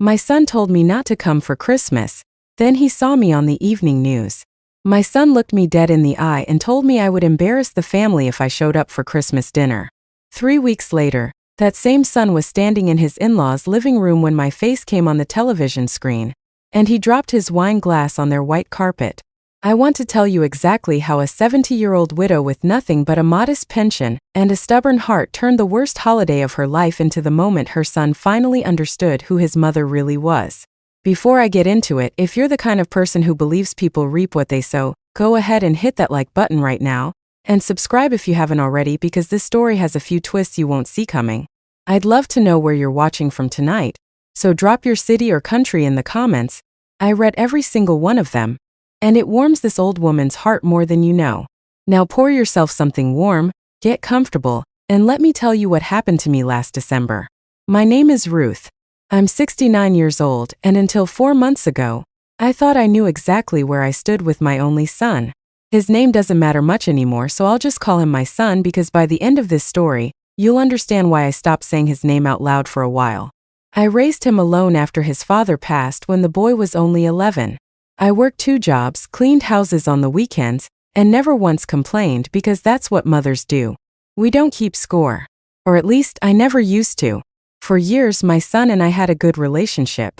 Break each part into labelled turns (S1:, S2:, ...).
S1: My son told me not to come for Christmas. Then he saw me on the evening news. My son looked me dead in the eye and told me I would embarrass the family if I showed up for Christmas dinner. 3 weeks later, that same son was standing in his in-laws' living room when my face came on the television screen, and he dropped his wine glass on their white carpet. I want to tell you exactly how a 70-year-old widow with nothing but a modest pension and a stubborn heart turned the worst holiday of her life into the moment her son finally understood who his mother really was. Before I get into it, if you're the kind of person who believes people reap what they sow, go ahead and hit that like button right now, and subscribe if you haven't already because this story has a few twists you won't see coming. I'd love to know where you're watching from tonight, so drop your city or country in the comments. I read every single one of them, and it warms this old woman's heart more than you know. Now pour yourself something warm, get comfortable, and let me tell you what happened to me last December. My name is Ruth. I'm 69 years old, and until 4 months ago, I thought I knew exactly where I stood with my only son. His name doesn't matter much anymore, so I'll just call him my son because by the end of this story, you'll understand why I stopped saying his name out loud for a while. I raised him alone after his father passed when the boy was only 11. I worked 2 jobs, cleaned houses on the weekends, and never once complained because that's what mothers do. We don't keep score. Or at least I never used to. For years my son and I had a good relationship.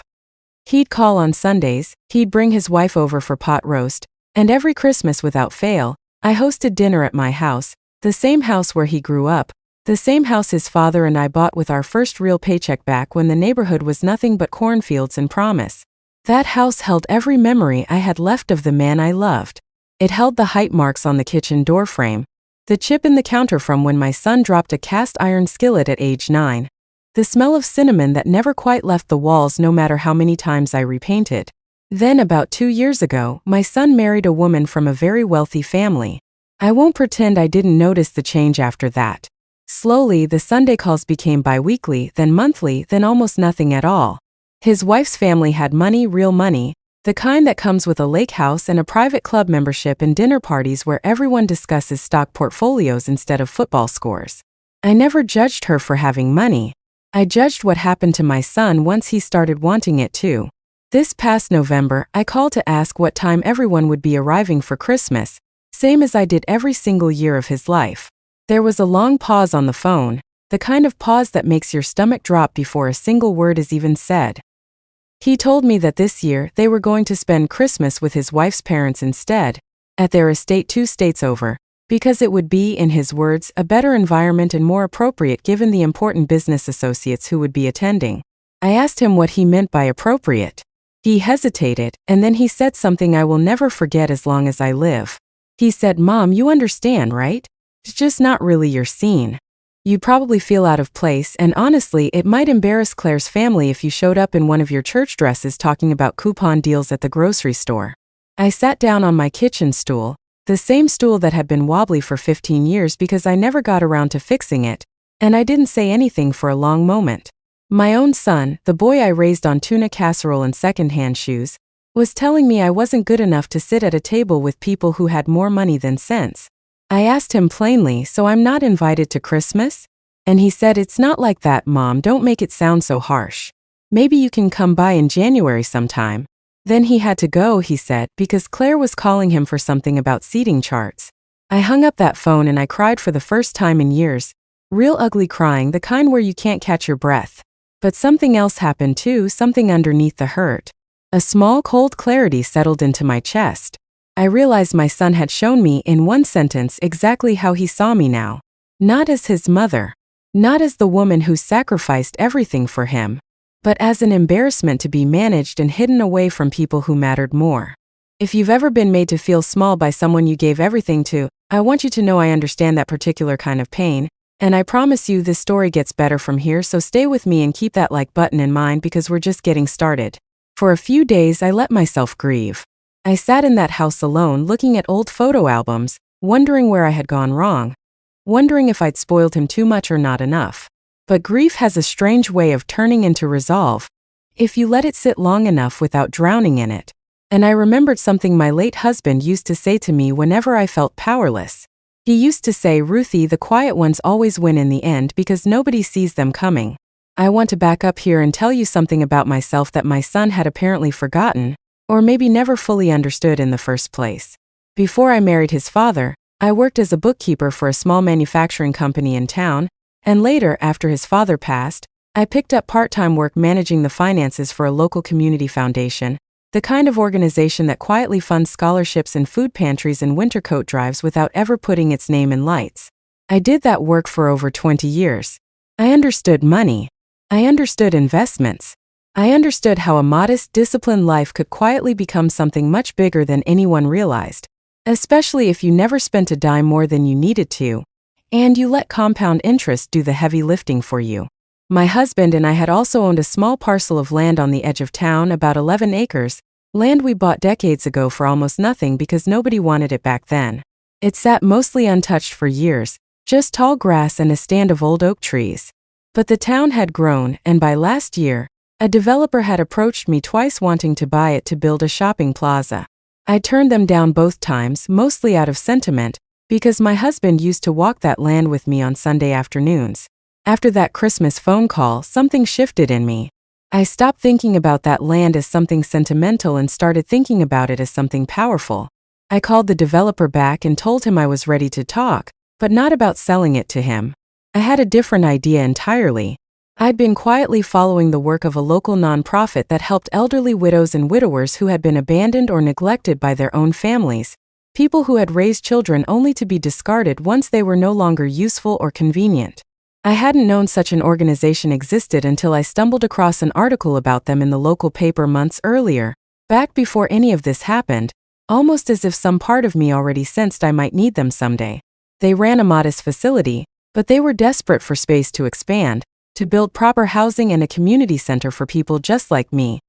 S1: He'd call on Sundays, he'd bring his wife over for pot roast, and every Christmas without fail, I hosted dinner at my house, the same house where he grew up, the same house his father and I bought with our first real paycheck back when the neighborhood was nothing but cornfields and promise. That house held every memory I had left of the man I loved. It held the height marks on the kitchen door frame, the chip in the counter from when my son dropped a cast iron skillet at age 9, the smell of cinnamon that never quite left the walls no matter how many times I repainted. Then about 2 years ago, my son married a woman from a very wealthy family. I won't pretend I didn't notice the change after that. Slowly, the Sunday calls became bi-weekly, then monthly, then almost nothing at all. His wife's family had money, real money, the kind that comes with a lake house and a private club membership and dinner parties where everyone discusses stock portfolios instead of football scores. I never judged her for having money. I judged what happened to my son once he started wanting it too. This past November, I called to ask what time everyone would be arriving for Christmas, same as I did every single year of his life. There was a long pause on the phone, the kind of pause that makes your stomach drop before a single word is even said. He told me that this year they were going to spend Christmas with his wife's parents instead, at their estate 2 states over, because it would be, in his words, a better environment and more appropriate given the important business associates who would be attending. I asked him what he meant by appropriate. He hesitated, and then he said something I will never forget as long as I live. He said, "Mom, you understand, right? It's just not really your scene. You'd probably feel out of place, and honestly, it might embarrass Claire's family if you showed up in one of your church dresses talking about coupon deals at the grocery store." I sat down on my kitchen stool, the same stool that had been wobbly for 15 years because I never got around to fixing it, and I didn't say anything for a long moment. My own son, the boy I raised on tuna casserole and secondhand shoes, was telling me I wasn't good enough to sit at a table with people who had more money than sense. I asked him plainly, "So I'm not invited to Christmas?" And he said, "It's not like that, Mom, don't make it sound so harsh. Maybe you can come by in January sometime." Then he had to go, he said, because Claire was calling him for something about seating charts. I hung up that phone and I cried for the first time in years. Real ugly crying, the kind where you can't catch your breath. But something else happened too, something underneath the hurt. A small cold clarity settled into my chest. I realized my son had shown me in one sentence exactly how he saw me now. Not as his mother. Not as the woman who sacrificed everything for him. But as an embarrassment to be managed and hidden away from people who mattered more. If you've ever been made to feel small by someone you gave everything to, I want you to know I understand that particular kind of pain, and I promise you this story gets better from here, so stay with me and keep that like button in mind because we're just getting started. For a few days I let myself grieve. I sat in that house alone looking at old photo albums, wondering where I had gone wrong. Wondering if I'd spoiled him too much or not enough. But grief has a strange way of turning into resolve, if you let it sit long enough without drowning in it. And I remembered something my late husband used to say to me whenever I felt powerless. He used to say, "Ruthie, the quiet ones always win in the end because nobody sees them coming." I want to back up here and tell you something about myself that my son had apparently forgotten, or maybe never fully understood in the first place. Before I married his father, I worked as a bookkeeper for a small manufacturing company in town, and later, after his father passed, I picked up part-time work managing the finances for a local community foundation, the kind of organization that quietly funds scholarships and food pantries and winter coat drives without ever putting its name in lights. I did that work for over 20 years. I understood money. I understood investments. I understood how a modest, disciplined life could quietly become something much bigger than anyone realized, especially if you never spent a dime more than you needed to, and you let compound interest do the heavy lifting for you. My husband and I had also owned a small parcel of land on the edge of town, about 11 acres, land we bought decades ago for almost nothing because nobody wanted it back then. It sat mostly untouched for years, just tall grass and a stand of old oak trees. But the town had grown, and by last year, a developer had approached me twice wanting to buy it to build a shopping plaza. I turned them down both times, mostly out of sentiment, because my husband used to walk that land with me on Sunday afternoons. After that Christmas phone call, something shifted in me. I stopped thinking about that land as something sentimental and started thinking about it as something powerful. I called the developer back and told him I was ready to talk, but not about selling it to him. I had a different idea entirely. I'd been quietly following the work of a local nonprofit that helped elderly widows and widowers who had been abandoned or neglected by their own families, people who had raised children only to be discarded once they were no longer useful or convenient. I hadn't known such an organization existed until I stumbled across an article about them in the local paper months earlier, back before any of this happened, almost as if some part of me already sensed I might need them someday. They ran a modest facility, but they were desperate for space to expand, to build proper housing and a community center for people just like me.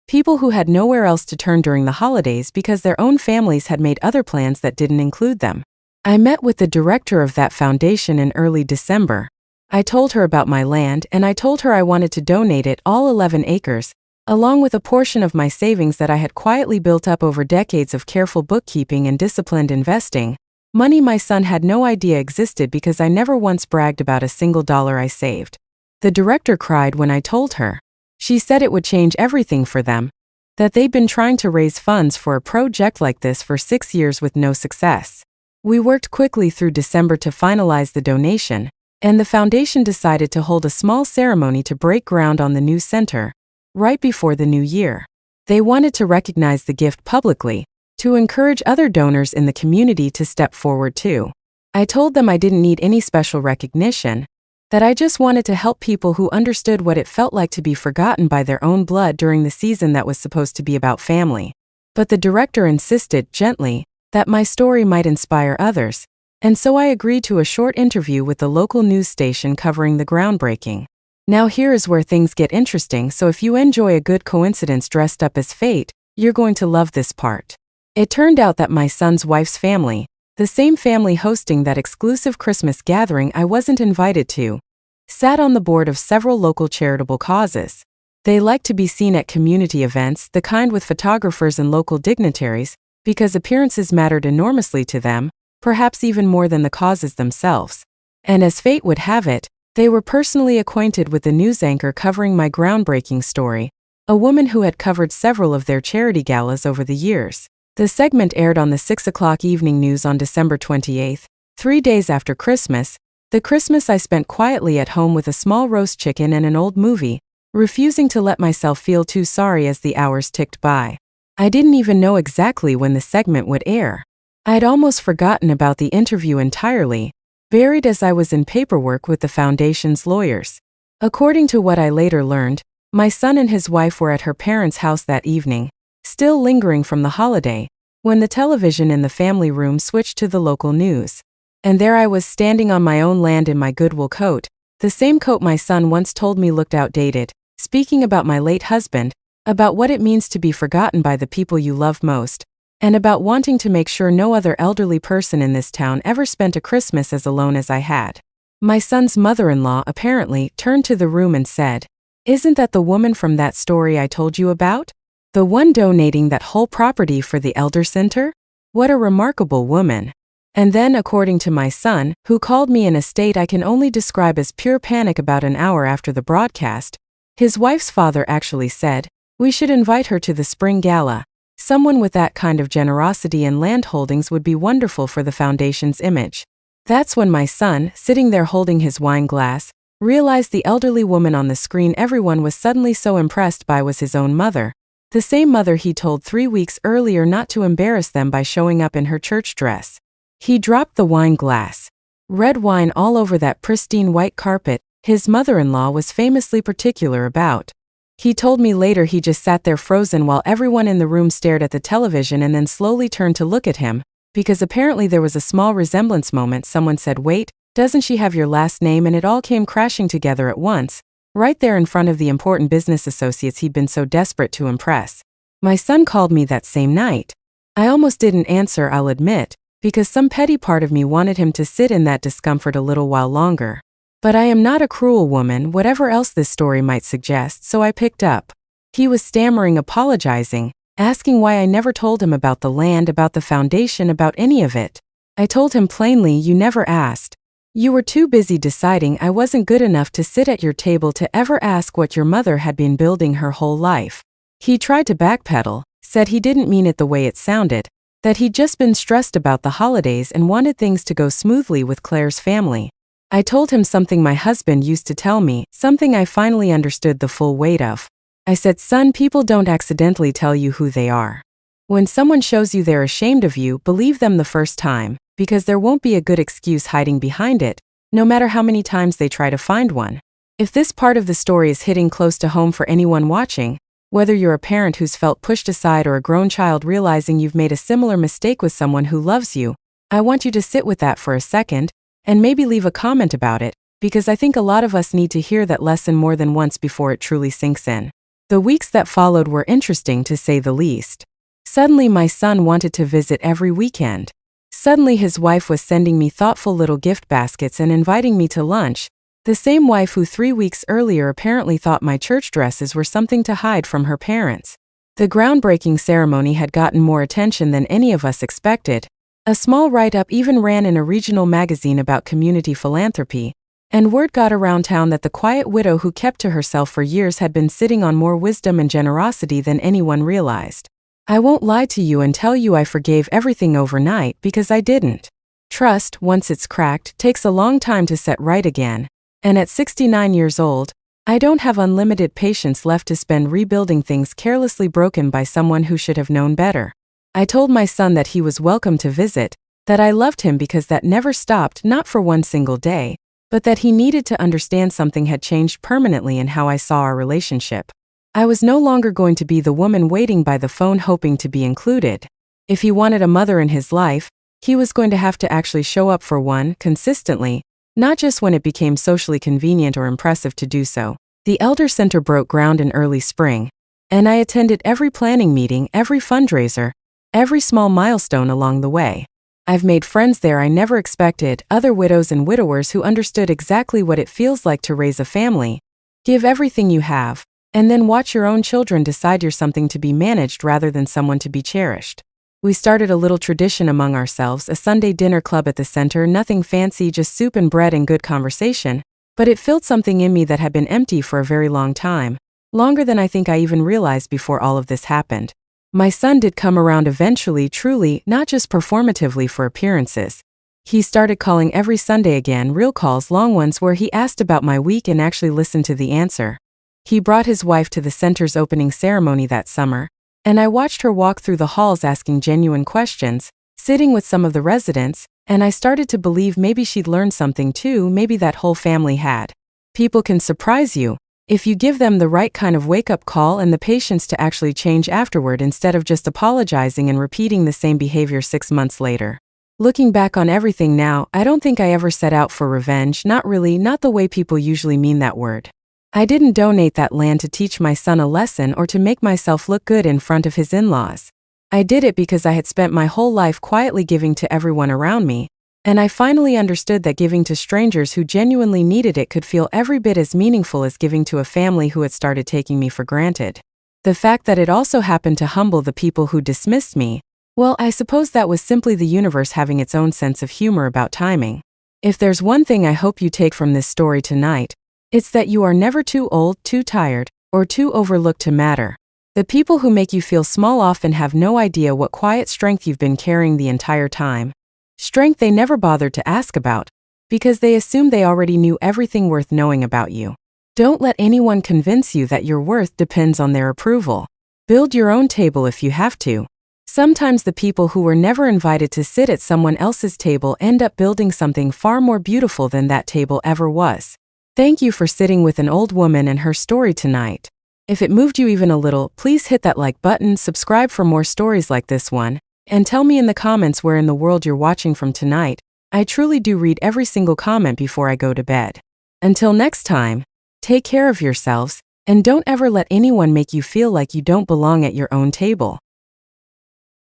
S1: People who had nowhere else to turn during the holidays because their own families had made other plans that didn't include them. I met with the director of that foundation in early December. I told her about my land and I told her I wanted to donate it, all 11 acres, along with a portion of my savings that I had quietly built up over decades of careful bookkeeping and disciplined investing, money my son had no idea existed because I never once bragged about a single dollar I saved. The director cried when I told her. She said it would change everything for them, that they'd been trying to raise funds for a project like this for 6 years with no success. We worked quickly through December to finalize the donation, and the foundation decided to hold a small ceremony to break ground on the new center, right before the new year. They wanted to recognize the gift publicly, to encourage other donors in the community to step forward too. I told them I didn't need any special recognition, that I just wanted to help people who understood what it felt like to be forgotten by their own blood during the season that was supposed to be about family. But the director insisted, gently, that my story might inspire others, and so I agreed to a short interview with the local news station covering the groundbreaking. Now here is where things get interesting, so if you enjoy a good coincidence dressed up as fate, you're going to love this part. It turned out that my son's wife's family, the same family hosting that exclusive Christmas gathering I wasn't invited to, sat on the board of several local charitable causes. They like to be seen at community events, the kind with photographers and local dignitaries, because appearances mattered enormously to them, perhaps even more than the causes themselves. And as fate would have it, they were personally acquainted with the news anchor covering my groundbreaking story, a woman who had covered several of their charity galas over the years. The segment aired on the 6 o'clock evening news on December 28th, 3 days after Christmas, the Christmas I spent quietly at home with a small roast chicken and an old movie, refusing to let myself feel too sorry as the hours ticked by. I didn't even know exactly when the segment would air. I'd almost forgotten about the interview entirely, buried as I was in paperwork with the foundation's lawyers. According to what I later learned, my son and his wife were at her parents' house that evening, still lingering from the holiday, when the television in the family room switched to the local news. And there I was standing on my own land in my Goodwill coat, the same coat my son once told me looked outdated, speaking about my late husband, about what it means to be forgotten by the people you love most, and about wanting to make sure no other elderly person in this town ever spent a Christmas as alone as I had. My son's mother-in-law apparently turned to the room and said, "Isn't that the woman from that story I told you about? The one donating that whole property for the elder center? What a remarkable woman." And then, according to my son, who called me in a state I can only describe as pure panic about an hour after the broadcast, his wife's father actually said, "We should invite her to the spring gala. Someone with that kind of generosity and land holdings would be wonderful for the foundation's image." That's when my son, sitting there holding his wine glass, realized the elderly woman on the screen everyone was suddenly so impressed by was his own mother. The same mother he told 3 weeks earlier not to embarrass them by showing up in her church dress. He dropped the wine glass. Red wine all over that pristine white carpet his mother-in-law was famously particular about. He told me later he just sat there frozen while everyone in the room stared at the television and then slowly turned to look at him, because apparently there was a small resemblance moment. Someone said, "Wait, doesn't she have your last name?" And it all came crashing together at once, right there in front of the important business associates he'd been so desperate to impress. My son called me that same night. I almost didn't answer, I'll admit, because some petty part of me wanted him to sit in that discomfort a little while longer. But I am not a cruel woman, whatever else this story might suggest, so I picked up. He was stammering, apologizing, asking why I never told him about the land, about the foundation, about any of it. I told him plainly, "You never asked. You were too busy deciding I wasn't good enough to sit at your table to ever ask what your mother had been building her whole life." He tried to backpedal, said he didn't mean it the way it sounded, that he'd just been stressed about the holidays and wanted things to go smoothly with Claire's family. I told him something my husband used to tell me, something I finally understood the full weight of. I said, "Son, people don't accidentally tell you who they are. When someone shows you they're ashamed of you, believe them the first time, because there won't be a good excuse hiding behind it, no matter how many times they try to find one." If this part of the story is hitting close to home for anyone watching, whether you're a parent who's felt pushed aside or a grown child realizing you've made a similar mistake with someone who loves you, I want you to sit with that for a second, and maybe leave a comment about it, because I think a lot of us need to hear that lesson more than once before it truly sinks in. The weeks that followed were interesting to say the least. Suddenly my son wanted to visit every weekend. Suddenly his wife was sending me thoughtful little gift baskets and inviting me to lunch, the same wife who 3 weeks earlier apparently thought my church dresses were something to hide from her parents. The groundbreaking ceremony had gotten more attention than any of us expected. A small write-up even ran in a regional magazine about community philanthropy, and word got around town that the quiet widow who kept to herself for years had been sitting on more wisdom and generosity than anyone realized. I won't lie to you and tell you I forgave everything overnight, because I didn't. Trust, once it's cracked, takes a long time to set right again. And at 69 years old, I don't have unlimited patience left to spend rebuilding things carelessly broken by someone who should have known better. I told my son that he was welcome to visit, that I loved him because that never stopped, not for one single day, but that he needed to understand something had changed permanently in how I saw our relationship. I was no longer going to be the woman waiting by the phone hoping to be included. If he wanted a mother in his life, he was going to have to actually show up for one, consistently, not just when it became socially convenient or impressive to do so. The Elder Center broke ground in early spring, and I attended every planning meeting, every fundraiser, every small milestone along the way. I've made friends there I never expected, other widows and widowers who understood exactly what it feels like to raise a family, give everything you have, and then watch your own children decide you're something to be managed rather than someone to be cherished. We started a little tradition among ourselves, a Sunday dinner club at the center, nothing fancy, just soup and bread and good conversation, but it filled something in me that had been empty for a very long time, longer than I think I even realized before all of this happened. My son did come around eventually, truly, not just performatively for appearances. He started calling every Sunday again, real calls, long ones where he asked about my week and actually listened to the answer. He brought his wife to the center's opening ceremony that summer, and I watched her walk through the halls asking genuine questions, sitting with some of the residents, and I started to believe maybe she'd learned something too, maybe that whole family had. People can surprise you if you give them the right kind of wake-up call and the patience to actually change afterward instead of just apologizing and repeating the same behavior 6 months later. Looking back on everything now, I don't think I ever set out for revenge, not really, not the way people usually mean that word. I didn't donate that land to teach my son a lesson or to make myself look good in front of his in-laws. I did it because I had spent my whole life quietly giving to everyone around me, and I finally understood that giving to strangers who genuinely needed it could feel every bit as meaningful as giving to a family who had started taking me for granted. The fact that it also happened to humble the people who dismissed me Well, I suppose that was simply the universe having its own sense of humor about timing. If there's one thing I hope you take from this story tonight, it's that you are never too old, too tired, or too overlooked to matter. The people who make you feel small often have no idea what quiet strength you've been carrying the entire time. Strength they never bothered to ask about, because they assumed they already knew everything worth knowing about you. Don't let anyone convince you that your worth depends on their approval. Build your own table if you have to. Sometimes the people who were never invited to sit at someone else's table end up building something far more beautiful than that table ever was. Thank you for sitting with an old woman and her story tonight. If it moved you even a little, please hit that like button, subscribe for more stories like this one, and tell me in the comments where in the world you're watching from tonight. I truly do read every single comment before I go to bed. Until next time, take care of yourselves, and don't ever let anyone make you feel like you don't belong at your own table.